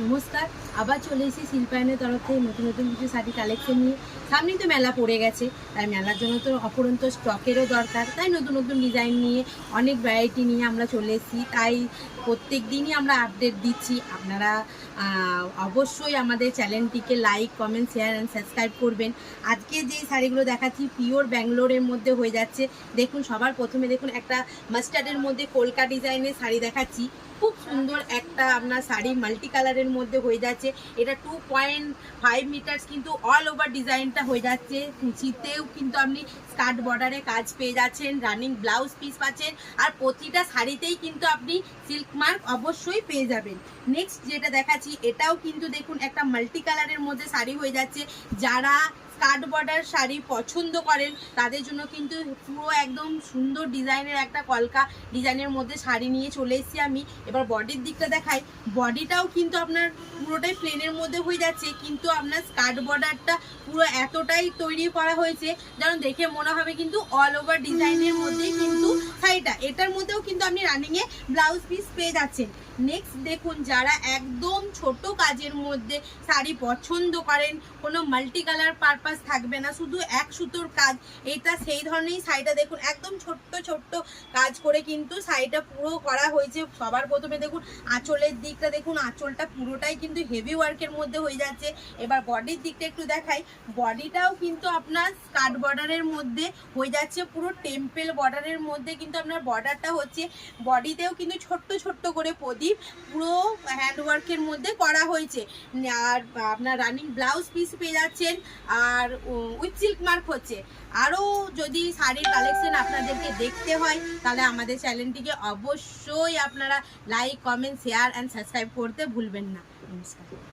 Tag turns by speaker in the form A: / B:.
A: নমস্কার, আবার চলে এসেছি শিল্পায়নের তরফ থেকে নতুন নতুন কিছু শাড়ি কালেকশন নিয়ে। সামনেই তো মেলা পড়ে গেছে, তাই মেলার জন্য তো অপরন্ত স্টকেরও দরকার, তাই নতুন নতুন ডিজাইন নিয়ে অনেক ভ্যারাইটি নিয়ে আমরা চলে এসেছি। তাই প্রত্যেক দিনই আমরা আপডেট দিচ্ছি। আপনারা অবশ্যই আমাদের চ্যানেলটিকে like, comment, share and subscribe করবেন। আজকে যে শাড়িগুলো দেখাচ্ছি পিওর ব্যাঙ্গালোরের মধ্যে হয়ে যাচ্ছে। দেখুন, সবার প্রথমে দেখুন একটা মাস্টার্ডের মধ্যে কলকা ডিজাইনের শাড়ি দেখাচ্ছি। খুব সুন্দর একটা আপনার শাড়ি মাল্টি কালারের মধ্যে হয়ে যাচ্ছে। এটা 2.5 মিটার্স কিন্তু অল ওভার ডিজাইনটা হয়ে যাচ্ছে। কুচিতেও কিন্তু আপনি স্কার্ট বর্ডারে কাজ পেয়ে যাচ্ছেন, রানিং ব্লাউজ পিস পাচ্ছেন, আর প্রতিটা শাড়িতেই কিন্তু আপনি সিল্ক মার্ক অবশ্যই পেয়ে যাবেন। নেক্সট যেটা দেখাচ্ছি, এটাও কিন্তু দেখুন একটা মাল্টি কালারের মধ্যে শাড়ি হয়ে যাচ্ছে। যারা স্কার্ট বর্ডার শাড়ি পছন্দ করেন তাদের জন্য কিন্তু পুরো একদম সুন্দর ডিজাইনের একটা কলকা ডিজাইনের মধ্যে শাড়ি নিয়ে চলে এসেছি আমি। এবার বডির দিকটা দেখাই। বডিটাও কিন্তু আপনার পুরোটাই প্লেনের মধ্যে হয়ে যাচ্ছে, কিন্তু আপনার স্কার্ট বর্ডারটা পুরো এতটাই তৈরি করা হয়েছে যেন দেখে মনে হবে কিন্তু অল ওভার ডিজাইনের মধ্যেই কিন্তু শাড়িটা। এটার মধ্যেও কিন্তু আপনি রানিংয়ে ব্লাউজ পিস পেয়ে যাচ্ছেন। নেক্সট দেখুন, যারা একদম ছোট কাজের মধ্যে শাড়ি পছন্দ করেন, কোনো মাল্টি কালার পারপাস থাকবে না, শুধু এক সুতোর কাজ, এটা সেই ধরনেরই শাড়িটা দেখুন একদম ছোট্ট ছোট্ট কাজ করে কিন্তু শাড়িটা পুরো করা হয়েছে। সবার প্রথমে দেখুন আঁচলের দিকটা, দেখুন আঁচলটা পুরোটাই কিন্তু হেভি ওয়ার্কের মধ্যে হয়ে যাচ্ছে। এবার বডির দিকটা একটু দেখাই। বডিটাও কিন্তু আপনার স্কার্ট বর্ডারের মধ্যে হয়ে যাচ্ছে, পুরো টেম্পেল বর্ডারের মধ্যে কিন্তু আপনার বর্ডারটা হচ্ছে। বডিতেও কিন্তু ছোট্ট ছোট্ট করে প্রদীপ পুরো হ্যান্ডওয়ার্কের মধ্যে করা হয়েছে। আর আপনার রানিং ব্লাউজ পিস পেয়ে যাচ্ছেন, আর উইথ সিল্ক মার্ক হচ্ছে। আরও যদি শাড়ির কালেকশন আপনাদেরকে দেখতে হয় তাহলে আমাদের চ্যানেলটিকে অবশ্যই আপনারা like, comment, share and subscribe করতে ভুলবেন না। নমস্কার।